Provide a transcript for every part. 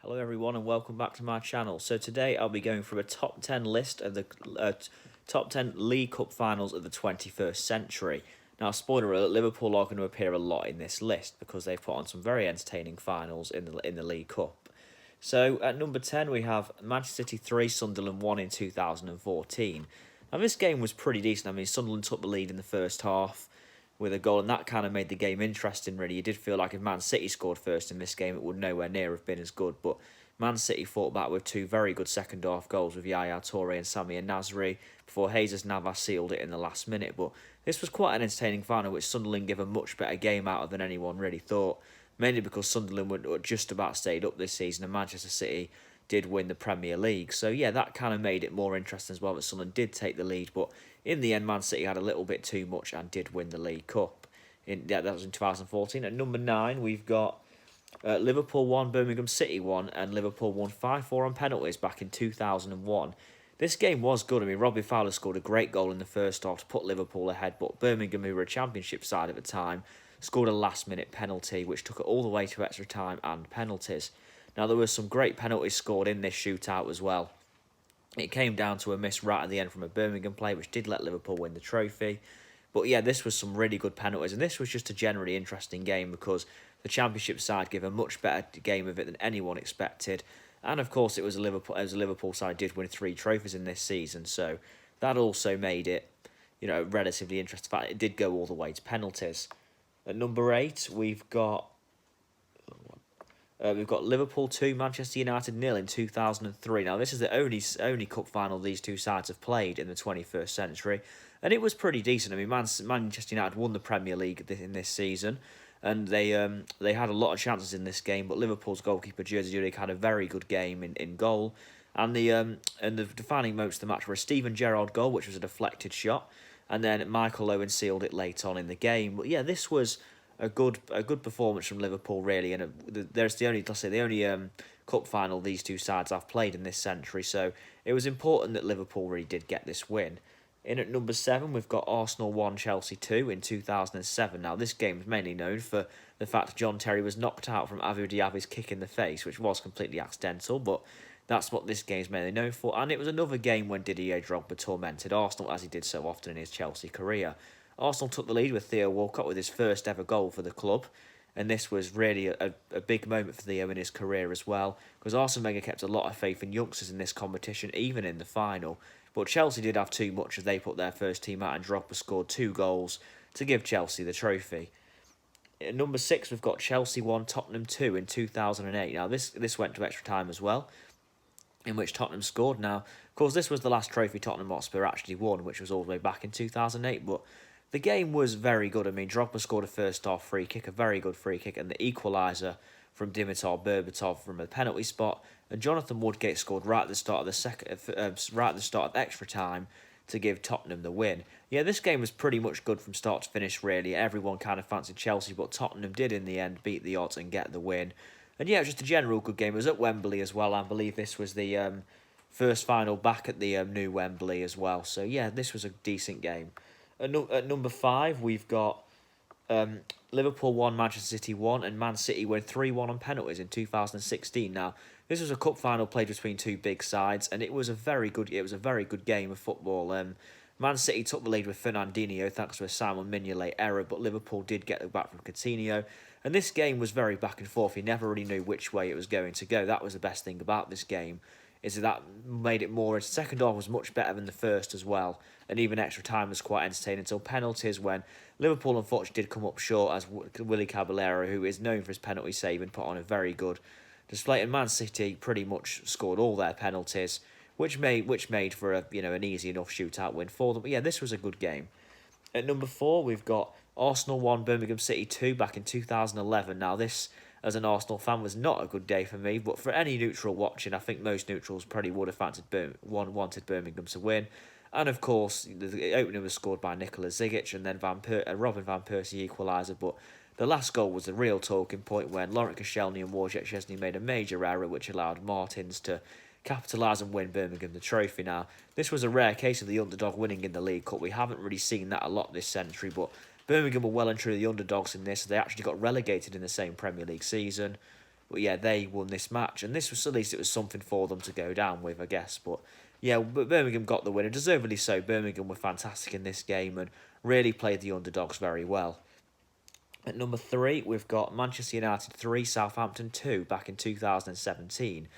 Hello everyone and welcome back to my channel. So today I'll be going through a top 10 list of the top 10 League Cup finals of the 21st century. Now spoiler alert, Liverpool are going to appear a lot in this list because they've put on some very entertaining finals in the League Cup. So at number 10 we have Manchester City 3, Sunderland 1 in 2014. Now this game was pretty decent. I mean, Sunderland took the lead in the first half with a goal, and that kind of made the game interesting, really. You did feel like if Man City scored first in this game, it would nowhere near have been as good, but Man City fought back with two very good second-half goals with Yaya Toure and Samir Nasri before Jesus Navas sealed it in the last minute, but this was quite an entertaining final, which Sunderland gave a much better game out of than anyone really thought, mainly because Sunderland were just about stayed up this season, and Manchester City did win the Premier League. So yeah, that kind of made it more interesting as well, that Sunderland did take the lead, but in the end, Man City had a little bit too much and did win the League Cup. That was in 2014. At number 9, we've got Liverpool 1, Birmingham City 1, and Liverpool won 5-4 on penalties back in 2001. This game was good. I mean, Robbie Fowler scored a great goal in the first half to put Liverpool ahead, but Birmingham, who were a championship side at the time, scored a last-minute penalty, which took it all the way to extra time and penalties. Now, there were some great penalties scored in this shootout as well. It came down to a miss right at the end from a Birmingham play, which did let Liverpool win the trophy. But yeah, this was some really good penalties, and this was just a generally interesting game because the Championship side gave a much better game of it than anyone expected. And of course, it was a Liverpool side did win 3 trophies in this season, so that also made it, relatively interesting. In fact, it did go all the way to penalties. At number 8, we've got Liverpool 2, Manchester United 0 in 2003. Now, this is the only cup final these two sides have played in the 21st century, and it was pretty decent. I mean, Manchester United won the Premier League in this season, and they had a lot of chances in this game, but Liverpool's goalkeeper Jerzy Duric had a very good game in goal, and the defining moments of the match were a Steven Gerrard goal, which was a deflected shot, and then Michael Owen sealed it late on in the game. But yeah, this was a good performance from Liverpool, really, and there's the only cup final these two sides have played in this century, so it was important that Liverpool really did get this win. In at number 7, we've got Arsenal 1, Chelsea 2 in 2007. Now, this game is mainly known for the fact John Terry was knocked out from Abu Diaby's kick in the face, which was completely accidental, but that's what this game is mainly known for. And it was another game when Didier Drogba tormented Arsenal, as he did so often in his Chelsea career. Arsenal took the lead with Theo Walcott with his first ever goal for the club, and this was really a big moment for Theo in his career as well, because Arsene Wenger kept a lot of faith in youngsters in this competition, even in the final. But Chelsea did have too much as they put their first team out, and Drogba scored 2 goals to give Chelsea the trophy. At number 6, we've got Chelsea 1, Tottenham 2 in 2008. Now, this went to extra time as well, in which Tottenham scored. Now, of course, this was the last trophy Tottenham Hotspur actually won, which was all the way back in 2008, but the game was very good. I mean, Drogba scored a first-half free kick, a very good free kick, and the equaliser from Dimitar Berbatov from a penalty spot. And Jonathan Woodgate scored right at the start of extra time to give Tottenham the win. Yeah, this game was pretty much good from start to finish, really. Everyone kind of fancied Chelsea, but Tottenham did in the end beat the odds and get the win. And yeah, it was just a general good game. It was at Wembley as well. I believe this was the first final back at the new Wembley as well. So yeah, this was a decent game. At number 5, we've got Liverpool 1, Manchester City 1, and Man City win 3-1 on penalties in 2016. Now, this was a cup final played between two big sides, and it was a very good game of football. Man City took the lead with Fernandinho thanks to a Simon Mignolet error, but Liverpool did get the back from Coutinho. And this game was very back and forth. You never really knew which way it was going to go. That was the best thing about this game, is that made it more. The second half was much better than the first as well, and even extra time was quite entertaining until penalties, when Liverpool unfortunately did come up short, as Willy Caballero, who is known for his penalty save, and put on a very good display. And Man City pretty much scored all their penalties, which made for an easy enough shootout win for them. But yeah, this was a good game. At number 4, we've got Arsenal 1, Birmingham City 2 back in 2011. Now, this, as an Arsenal fan, was not a good day for me, but for any neutral watching, I think most neutrals probably would have wanted Birmingham to win. And of course, the opener was scored by Nikola Zigic, and then Robin van Persie equaliser. But the last goal was the real talking point, when Laurent Koscielny and Wojciech Szczesny made a major error, which allowed Martins to capitalise and win Birmingham the trophy. Now, this was a rare case of the underdog winning in the League Cup. We haven't really seen that a lot this century, but Birmingham were well and truly the underdogs in this. They actually got relegated in the same Premier League season. But yeah, they won this match, and this was at least it was something for them to go down with, I guess. But yeah, but Birmingham got the winner, deservedly so. Birmingham were fantastic in this game and really played the underdogs very well. At number 3, we've got Manchester United 3, Southampton 2 back in 2017.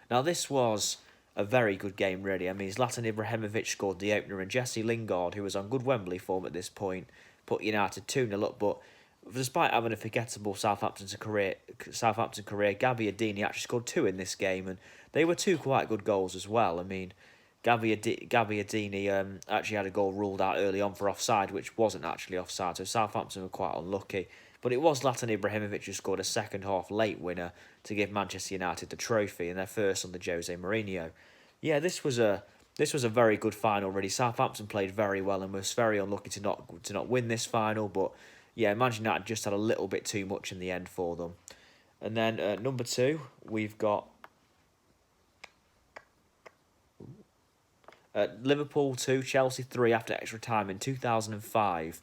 Now, this was a very good game, really. I mean, Zlatan Ibrahimovic scored the opener, and Jesse Lingard, who was on good Wembley form at this point, put United 2-0 up. But despite having a forgettable Southampton career, Gabby Adini actually scored 2 in this game, and they were 2 quite good goals as well. I mean, Gabby Adini actually had a goal ruled out early on for offside, which wasn't actually offside, so Southampton were quite unlucky. But it was Zlatan Ibrahimovic who scored a second half late winner to give Manchester United the trophy and their first under Jose Mourinho. Yeah, this was a very good final. Really, Southampton played very well and was very unlucky to not win this final. But yeah, Manchester United just had a little bit too much in the end for them. And then at number 2, we've got Liverpool 2, Chelsea 3 after extra time in 2005.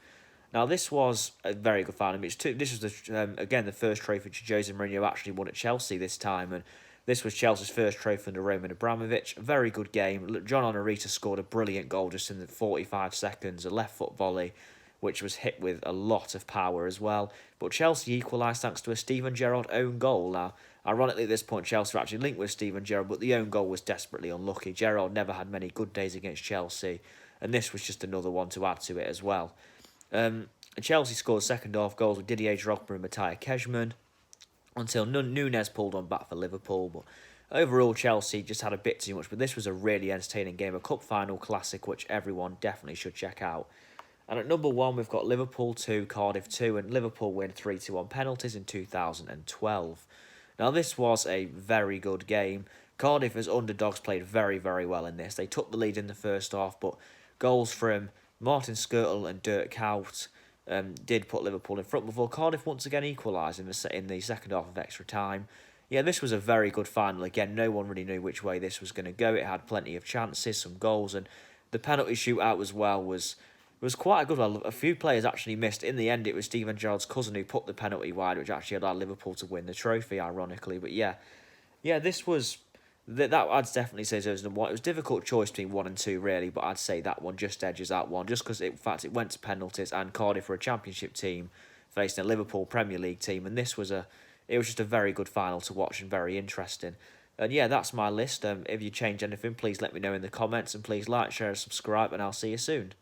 Now, this was a very good final. This was, again, the first trophy which Jose Mourinho actually won at Chelsea this time, and this was Chelsea's first trophy under Roman Abramovich. A very good game. John Onorita scored a brilliant goal just in the 45 seconds, a left-foot volley, which was hit with a lot of power as well. But Chelsea equalised thanks to a Steven Gerrard own goal. Now, ironically, at this point, Chelsea were actually linked with Steven Gerrard, but the own goal was desperately unlucky. Gerrard never had many good days against Chelsea, and this was just another one to add to it as well. Chelsea scored second half goals with Didier Drogba and Mattia Kejman until Nunez pulled one back for Liverpool. But overall, Chelsea just had a bit too much. But this was a really entertaining game, a cup final classic, which everyone definitely should check out. And at number 1, we've got Liverpool 2, Cardiff 2, and Liverpool win 3-2 on penalties in 2012. Now, this was a very good game. Cardiff, as underdogs, played very, very well in this. They took the lead in the first half, but goals from Martin Skrtel and Dirk Kuyt did put Liverpool in front before Cardiff once again equalised in the second half of extra time. Yeah, this was a very good final. Again, no one really knew which way this was going to go. It had plenty of chances, some goals, and the penalty shootout as well was quite a good one. A few players actually missed. In the end, it was Steven Gerrard's cousin who put the penalty wide, which actually allowed Liverpool to win the trophy, ironically. But yeah, this was that I'd definitely say it was a difficult choice between 1 and 2 really, but I'd say that one just edges that one just because in fact it went to penalties and Cardiff were a Championship team facing a Liverpool Premier League team, and it was just a very good final to watch and very interesting. And yeah, that's my list. If you change anything, please let me know in the comments, and please like, share, and subscribe, and I'll see you soon.